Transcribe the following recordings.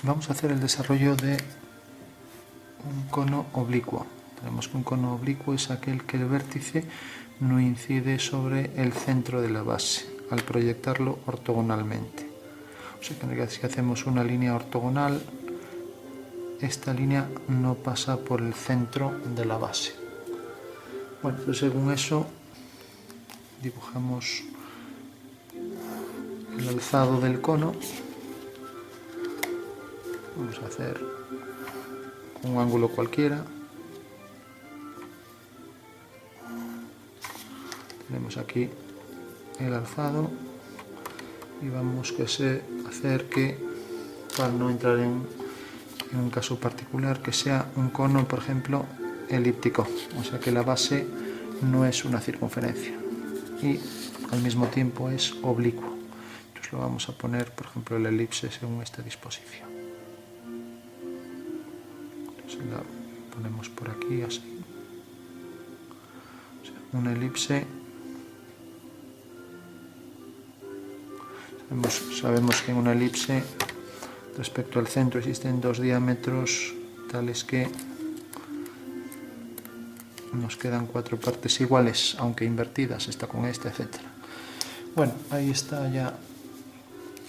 Vamos a hacer el desarrollo de un cono oblicuo. Tenemos que un cono oblicuo es aquel que el vértice no incide sobre el centro de la base al proyectarlo ortogonalmente. O sea que si hacemos una línea ortogonal, esta línea no pasa por el centro de la base. Bueno, pues según eso dibujamos el alzado del cono. Vamos a hacer un ángulo cualquiera. Tenemos aquí el alzado y vamos que se acerque, para no entrar en un caso particular, que sea un cono, por ejemplo, elíptico, o sea que la base no es una circunferencia y al mismo tiempo es oblicuo. Entonces lo vamos a poner, por ejemplo, el elipse según esta disposición. Entonces la ponemos por aquí así. O sea, una elipse. Sabemos que en una elipse respecto al centro existen dos diámetros tales que nos quedan cuatro partes iguales, aunque invertidas, esta con esta, etc. Bueno, ahí está ya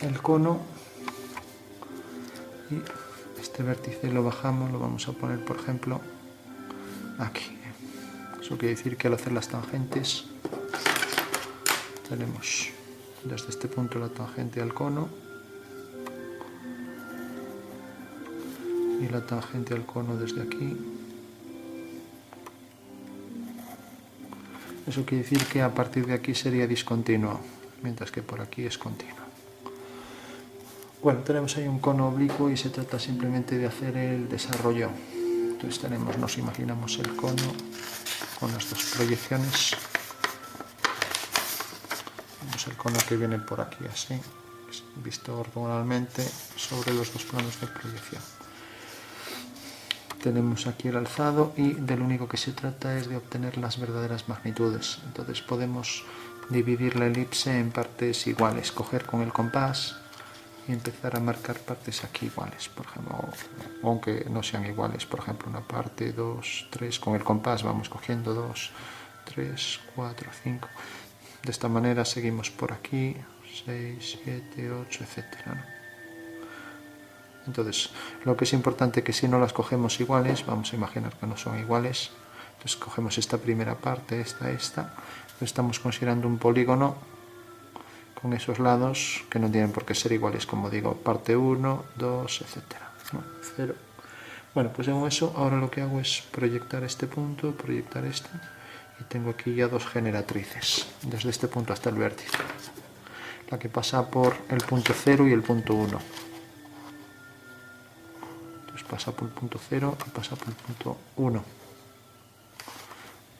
el cono y este vértice lo bajamos, lo vamos a poner, por ejemplo, aquí. Eso quiere decir que al hacer las tangentes tenemos desde este punto la tangente al cono y la tangente al cono desde aquí. Eso quiere decir que a partir de aquí sería discontinuo, mientras que por aquí es continuo. Bueno, tenemos ahí un cono oblicuo y se trata simplemente de hacer el desarrollo. Entonces nos imaginamos el cono con las dos proyecciones. Vemos el cono que viene por aquí así, visto ortogonalmente sobre los dos planos de proyección. Tenemos aquí el alzado y del único que se trata es de obtener las verdaderas magnitudes. Entonces podemos dividir la elipse en partes iguales, coger con el compás y empezar a marcar partes aquí iguales, por ejemplo, aunque no sean iguales, por ejemplo, una parte, 2, 3, con el compás vamos cogiendo 2, 3, 4, 5. De esta manera seguimos por aquí, 6, 7, 8, etc. Entonces, lo que es importante es que si no las cogemos iguales, vamos a imaginar que no son iguales, entonces cogemos esta primera parte, esta, estamos considerando un polígono con esos lados que no tienen por qué ser iguales, como digo, parte 1, 2, etc. 0. Bueno, pues en eso ahora lo que hago es proyectar este punto, proyectar este, y tengo aquí ya dos generatrices, desde este punto hasta el vértice. La que pasa por el punto 0 y el punto 1. Entonces pasa por el punto 0 y pasa por el punto 1.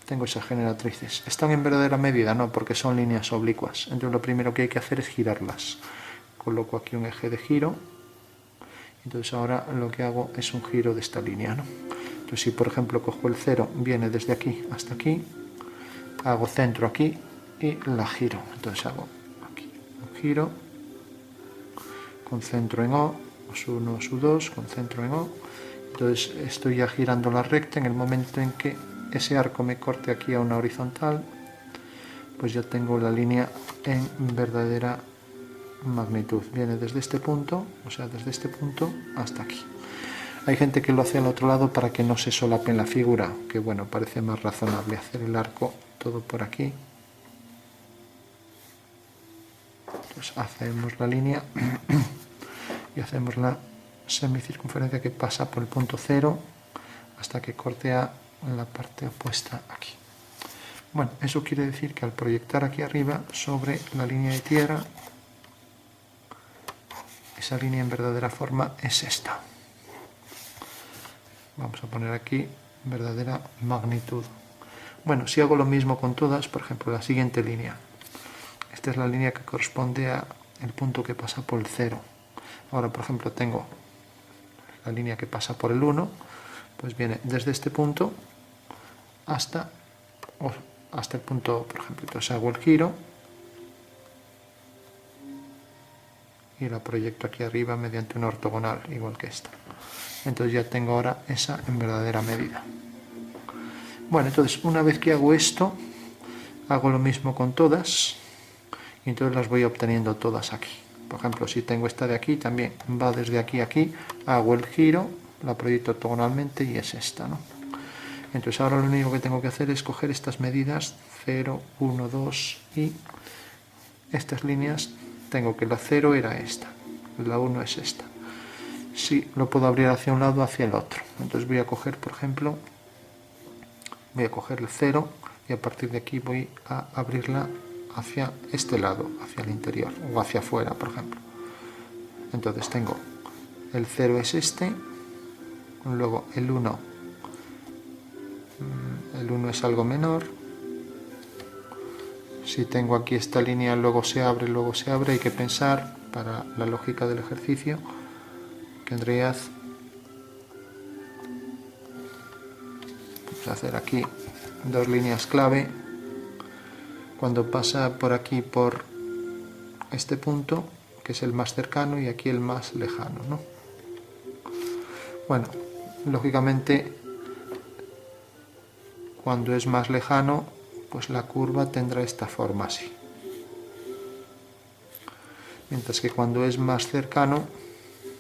Tengo esas generatrices. ¿Están en verdadera medida? No, porque son líneas oblicuas. Entonces lo primero que hay que hacer es girarlas. Coloco aquí un eje de giro. Entonces ahora lo que hago es un giro de esta línea, ¿no? Entonces si por ejemplo cojo el 0, viene desde aquí hasta aquí, hago centro aquí y la giro. Entonces hago aquí un giro, con centro en O, su1, su2, con centro en O. Entonces estoy ya girando la recta. En el momento en que ese arco me corte aquí a una horizontal, pues ya tengo la línea en verdadera magnitud. Viene desde este punto, o sea, desde este punto hasta aquí. Hay gente que lo hace al otro lado para que no se solape en la figura, que bueno, parece más razonable hacer el arco todo por aquí. Entonces hacemos la línea y hacemos la semicircunferencia que pasa por el punto 0 hasta que corte a la parte opuesta aquí. Bueno, eso quiere decir que al proyectar aquí arriba sobre la línea de tierra, esa línea en verdadera forma es esta. Vamos a poner aquí verdadera magnitud. Bueno, si hago lo mismo con todas, por ejemplo, la siguiente línea. Esta es la línea que corresponde al punto que pasa por el 0. Ahora, por ejemplo, tengo la línea que pasa por el 1, pues viene desde este punto hasta el punto, por ejemplo, entonces hago el giro y la proyecto aquí arriba mediante una ortogonal, igual que esta. Entonces ya tengo ahora esa en verdadera medida. Bueno, entonces una vez que hago esto, hago lo mismo con todas, y entonces las voy obteniendo todas aquí. Por ejemplo, si tengo esta de aquí, también va desde aquí a aquí, hago el giro, la proyecto ortogonalmente y es esta, ¿no? Entonces ahora lo único que tengo que hacer es coger estas medidas 0, 1, 2 y estas líneas. Tengo que la 0 era esta, la 1 es esta. Sí, lo puedo abrir hacia un lado o hacia el otro. Entonces voy a coger, por ejemplo, voy a coger el 0 y a partir de aquí voy a abrirla hacia este lado, hacia el interior o hacia afuera, por ejemplo. Entonces tengo el 0 es este, luego el 1 es algo menor. Si tengo aquí esta línea, luego se abre, hay que pensar, para la lógica del ejercicio, que en realidad vamos a hacer aquí dos líneas clave. Cuando pasa por aquí, por este punto, que es el más cercano, y aquí el más lejano, ¿no? Bueno, lógicamente, cuando es más lejano, pues la curva tendrá esta forma así. Mientras que cuando es más cercano,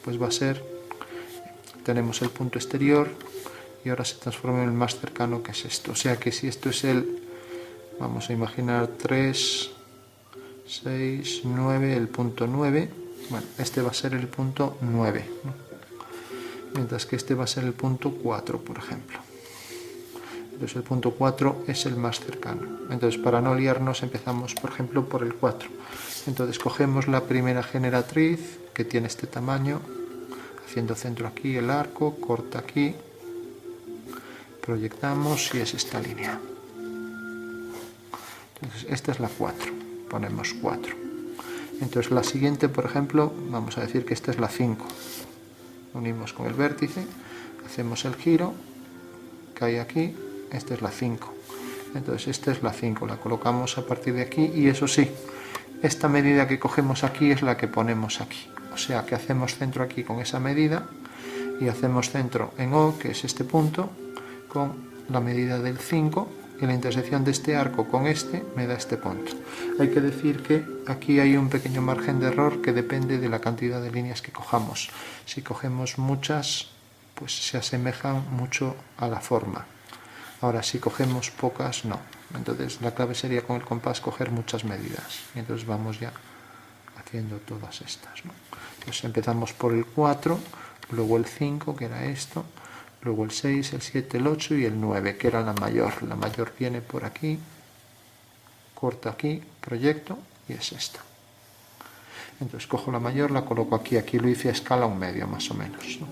pues va a ser, tenemos el punto exterior y ahora se transforma en el más cercano, que es esto. O sea que si esto es el, vamos a imaginar 3, 6, 9, el punto 9, bueno, este va a ser el punto 9, ¿no? Mientras que este va a ser el punto 4, por ejemplo. Entonces el punto 4 es el más cercano. Entonces, para no liarnos, empezamos, por ejemplo, por el 4. Entonces cogemos la primera generatriz, que tiene este tamaño, haciendo centro aquí el arco, corta aquí, proyectamos y es esta línea. Entonces esta es la 4, ponemos 4. Entonces la siguiente, por ejemplo, vamos a decir que esta es la 5. Unimos con el vértice, hacemos el giro, cae aquí, esta es la 5. Entonces esta es la 5, la colocamos a partir de aquí y eso sí, esta medida que cogemos aquí es la que ponemos aquí. O sea que hacemos centro aquí con esa medida y hacemos centro en O, que es este punto, con la medida del 5 y la intersección de este arco con este me da este punto. Hay que decir que aquí hay un pequeño margen de error que depende de la cantidad de líneas que cojamos. Si cogemos muchas, pues se asemejan mucho a la forma. Ahora, si cogemos pocas, no. Entonces la clave sería con el compás coger muchas medidas. Y entonces vamos ya haciendo todas estas, ¿no? Entonces empezamos por el 4, luego el 5, que era esto, luego el 6, el 7, el 8 y el 9, que era la mayor. La mayor viene por aquí, corta aquí, proyecto y es esta. Entonces cojo la mayor, la coloco aquí. Aquí lo hice a escala 1/2 más o menos, ¿no?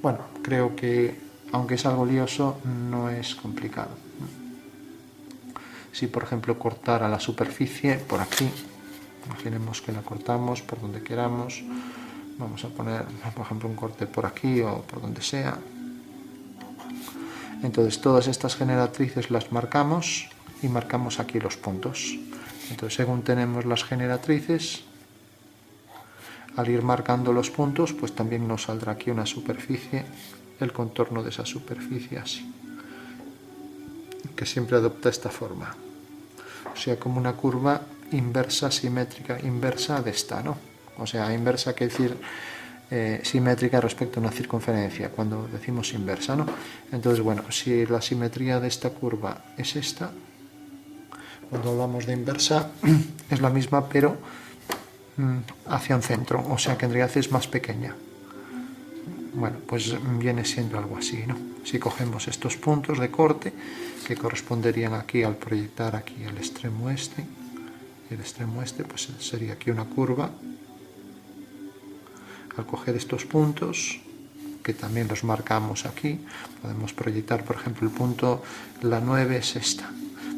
Bueno, creo que aunque es algo lioso, no es complicado. Si por ejemplo cortara la superficie por aquí, imaginemos que la cortamos por donde queramos, vamos a poner por ejemplo un corte por aquí o por donde sea. Entonces todas estas generatrices las marcamos y marcamos aquí los puntos. Entonces según tenemos las generatrices, al ir marcando los puntos, pues también nos saldrá aquí una superficie, el contorno de esa superficie así, que siempre adopta esta forma. O sea, como una curva inversa, simétrica, inversa de esta, ¿no? O sea, inversa quiere decir simétrica respecto a una circunferencia, cuando decimos inversa, ¿no? Entonces, bueno, si la simetría de esta curva es esta, cuando hablamos de inversa es la misma, pero hacia un centro, o sea que en realidad es más pequeña. Bueno, pues viene siendo algo así, ¿no? Si cogemos estos puntos de corte que corresponderían aquí al proyectar aquí el extremo este, y el extremo este, pues sería aquí una curva. Al coger estos puntos, que también los marcamos aquí, podemos proyectar, por ejemplo, el punto, la 9 es esta.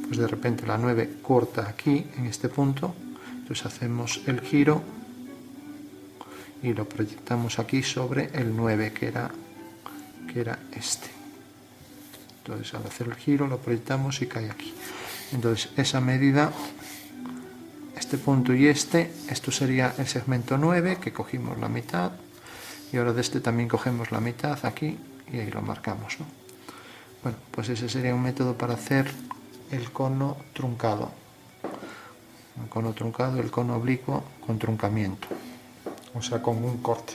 Pues de repente la 9 corta aquí, en este punto, entonces hacemos el giro y lo proyectamos aquí sobre el 9, que era este. Entonces al hacer el giro lo proyectamos y cae aquí. Entonces esa medida este punto y esto sería el segmento 9, que cogimos la mitad, y ahora de este también cogemos la mitad aquí y ahí lo marcamos, ¿no? Bueno, pues ese sería un método para hacer el cono truncado. El cono truncado, el cono oblicuo con truncamiento, o sea, con un corte.